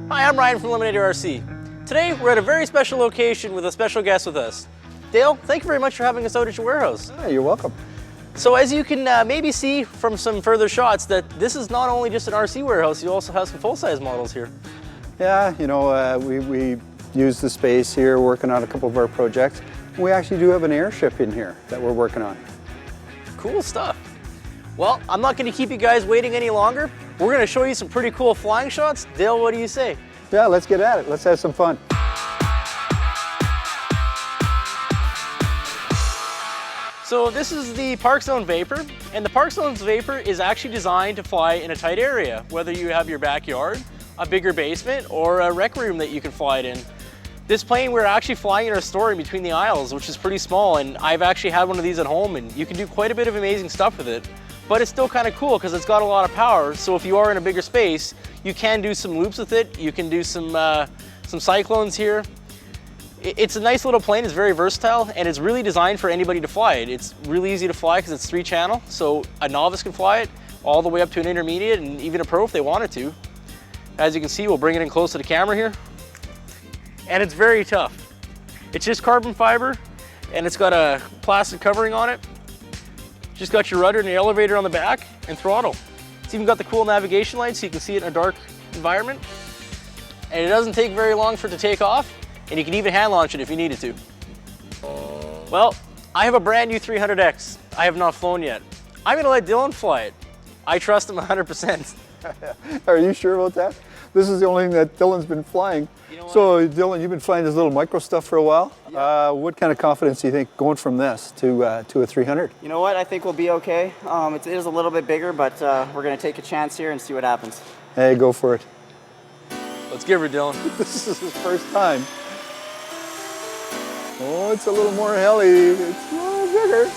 Hi, I'm Ryan from Eliminator RC. Today we're at a very special location with a special guest with us. Dale, thank you very much for having us out at your warehouse. Oh, you're welcome. So as you can maybe see from some further shots that this is not only just an RC warehouse, you also have some full-size models here. Yeah, you know, we use the space here working on a couple of our projects. We actually do have an airship in here that we're working on. Cool stuff. Well, I'm not going to keep you guys waiting any longer. We're going to show you some pretty cool flying shots. Dale, what do you say? Yeah, let's get at it. Let's have some fun. So this is the ParkZone Vapor, and the ParkZone Vapor is actually designed to fly in a tight area, whether you have your backyard, a bigger basement, or a rec room that you can fly it in. This plane, we're actually flying in our store in between the aisles, which is pretty small, and I've actually had one of these at home, and you can do quite a bit of amazing stuff with it. But it's still kind of cool because it's got a lot of power, so if you are in a bigger space, you can do some loops with it. You can do some cyclones here. It's a nice little plane, it's very versatile, and it's really designed for anybody to fly it. It's really easy to fly because it's 3-channel, so a novice can fly it all the way up to an intermediate and even a pro if they wanted to. As you can see, we'll bring it in close to the camera here. And it's very tough. It's just carbon fiber, and it's got a plastic covering on it. Just got your rudder and your elevator on the back and throttle. It's even got the cool navigation light so you can see it in a dark environment. And it doesn't take very long for it to take off, and you can even hand launch it if you needed to. Well, I have a brand new 300X. I have not flown yet. I'm gonna let Dylan fly it. I trust him 100%. Are you sure about that? This is the only thing that Dylan's been flying. You know, so Dylan, you've been flying this little micro stuff for a while. Yeah. What kind of confidence do you think going from this to a 300? You know what, I think we'll be okay. It is a little bit bigger, but we're gonna take a chance here and see what happens. Hey, go for it. Let's give her, Dylan. This is his first time. Oh, it's a little more heli. It's a little bigger.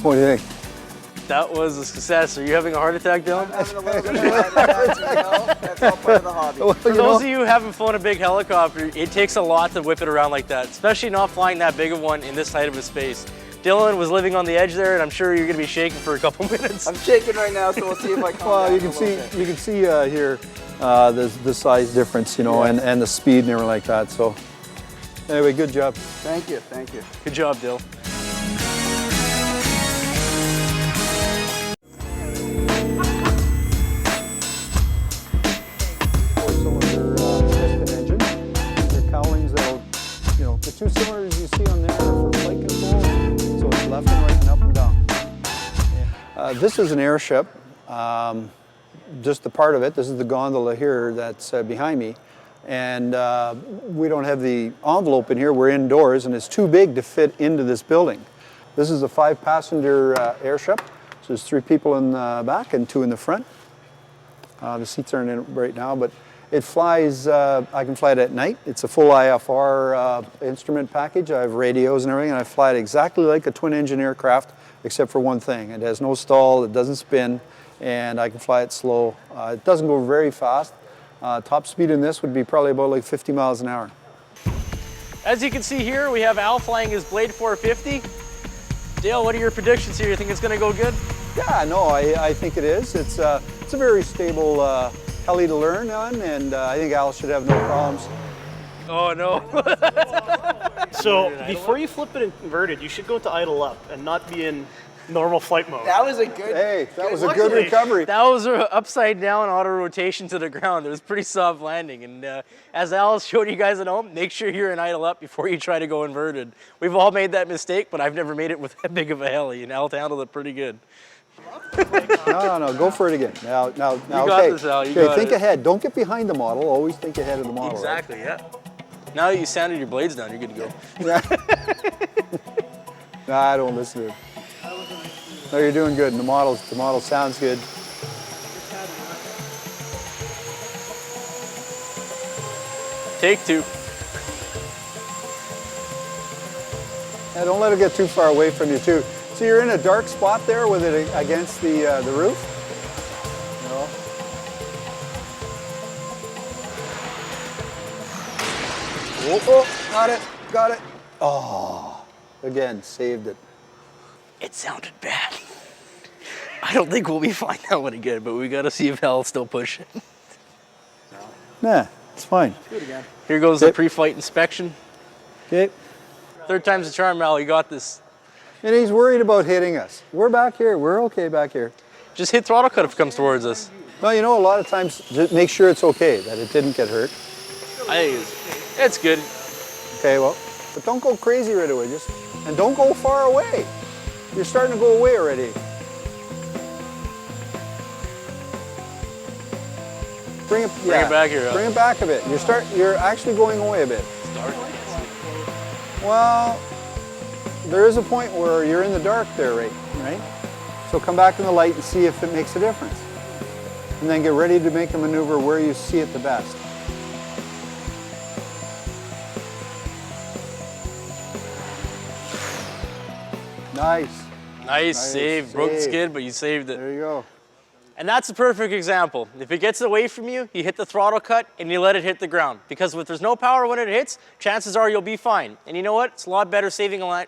What do you think? That was a success. Are you having a heart attack, Dylan? I'm having a little bit of a heart attack, you know? That's all part of the hobby. Well, For those of you who haven't flown a big helicopter, it takes a lot to whip it around like that, especially not flying that big of one in this tight of a space. Dylan was living on the edge there, and I'm sure you're going to be shaking for a couple minutes. I'm shaking right now, so we'll see if I calm well, down you can see here the size difference, you know, and the speed and everything like that. So anyway, good job. Thank you, thank you. Good job, Dylan. The two cylinders you see on there are for flight control, so it's left and right and up and down. This is an airship, just the part of it. This is the gondola here that's behind me. And we don't have the envelope in here, we're indoors, and it's too big to fit into this building. This is a 5-passenger airship, so there's 3 people in the back and 2 in the front. The seats aren't in it right now, but it flies, I can fly it at night. It's a full IFR instrument package. I have radios and everything, and I fly it exactly like a twin-engine aircraft, except for one thing. It has no stall, it doesn't spin, and I can fly it slow. It doesn't go very fast. Top speed in this would be probably about like 50 miles an hour. As you can see here, we have Al flying his Blade 450. Dale, what are your predictions here? You think it's going to go good? Yeah, no, I think it is. It's a very stable heli to learn on, and I think Al should have no problems. Oh no. So before you flip it and convert it, you should go to idle up and not be in normal flight mode. That was a good. Hey, that was a good Luckily. recovery. That was an upside down auto rotation to the ground. It was a pretty soft landing. And as Al showed you guys at home, make sure you're in idle up before you try to go inverted. We've all made that mistake, but I've never made it with that big of a heli, and Al handled it pretty good. No, go for it again. Now, got okay. this, Al, you Okay, got think it. ahead. Don't get behind the model. Always think ahead of the model. right? Exactly, yeah. Now that you sanded your blades down, you're good to go. Nah, I don't listen to it. No, you're doing good. And the model sounds good. Take two. Yeah, don't let it get too far away from you too. So you're in a dark spot there with it against the roof? No. Oh, got it. Oh, again, saved it. It sounded bad. I don't think we'll be fine that one again, but we gotta see if Al's still pushing. Nah, it's fine. Do it again. Here goes the pre-flight inspection. Okay. Third time's the charm, Al, you got this. And he's worried about hitting us. We're back here. We're okay back here. Just hit throttle cut if it comes towards us. Well, you know, a lot of times, just make sure it's okay, that it didn't get hurt. I think it's good. Okay, well, but don't go crazy right away. And don't go far away. You're starting to go away already. Bring it back here, Al. Bring it back a bit. You're actually going away a bit. Well, there is a point where you're in the dark there, right? So come back in the light and see if it makes a difference. And then get ready to make the maneuver where you see it the best. Nice. Nice save. Broke the skid, but you saved it. There you go. And that's a perfect example. If it gets away from you, you hit the throttle cut and you let it hit the ground. Because if there's no power when it hits, chances are you'll be fine. And you know what? It's a lot better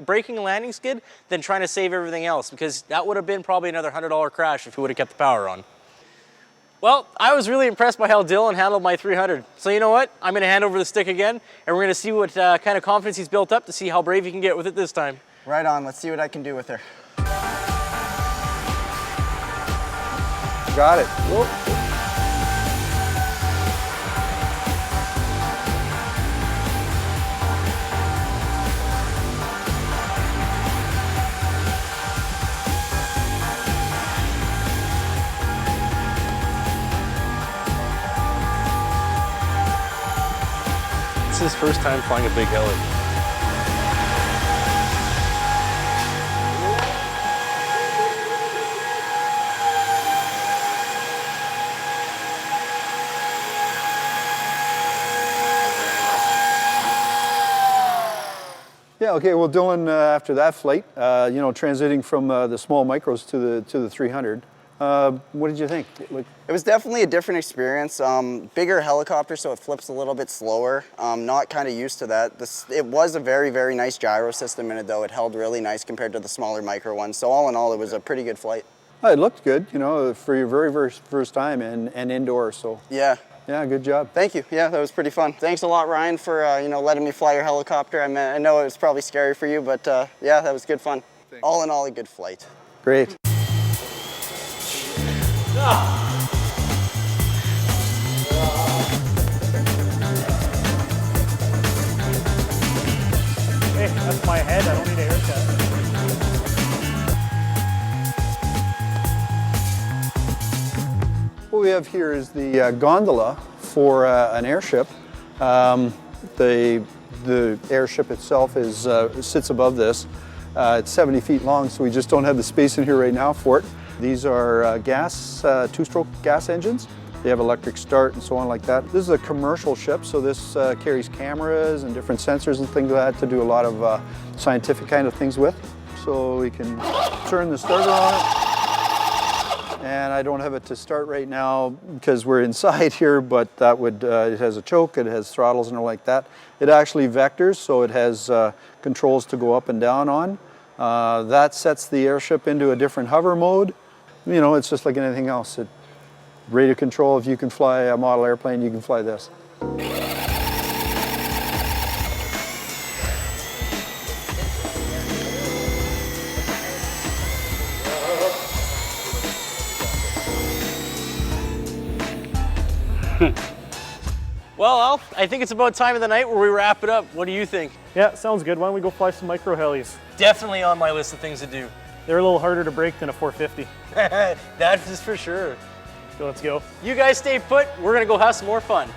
breaking a landing skid than trying to save everything else, because that would have been probably another $100 crash if we would have kept the power on. Well, I was really impressed by how Dylan handled my 300. So you know what? I'm going to hand over the stick again, and we're going to see what kind of confidence he's built up to see how brave he can get with it this time. Right on. Let's see what I can do with her. Got it. Whoa. It's his first time flying a big heli. Yeah, okay, well, Dylan, after that flight, you know, transiting from the small micros to the 300, what did you think? It was definitely a different experience. Bigger helicopter, so it flips a little bit slower. Not kind of used to that. It was a very, very nice gyro system in it, though. It held really nice compared to the smaller micro ones. So all in all, it was a pretty good flight. It looked good, you know, for your very first time and indoors, so. Yeah. Yeah, good job. Thank you. Yeah, that was pretty fun. Thanks a lot, Ryan, for you know, letting me fly your helicopter. I know it was probably scary for you, but yeah, that was good fun. Thanks. All in all, a good flight. Great. Hey, that's my head. I don't need a haircut. What we have here is the gondola for an airship. The airship itself sits above this. It's 70 feet long, so we just don't have the space in here right now for it. These are two-stroke gas engines. They have electric start and so on like that. This is a commercial ship, so this carries cameras and different sensors and things like that to do a lot of scientific kind of things with. So we can turn the starter on it. And I don't have it to start right now because we're inside here, but that would, it has a choke, it has throttles and all like that. It actually vectors, so it has controls to go up and down on. That sets the airship into a different hover mode. You know, it's just like anything else. Radio control, if you can fly a model airplane, you can fly this. Well, Al, I think it's about time of the night where we wrap it up. What do you think? Yeah, sounds good. Why don't we go fly some micro helis? Definitely on my list of things to do. They're a little harder to break than a 450. That is for sure. So let's go. You guys stay put. We're gonna go have some more fun.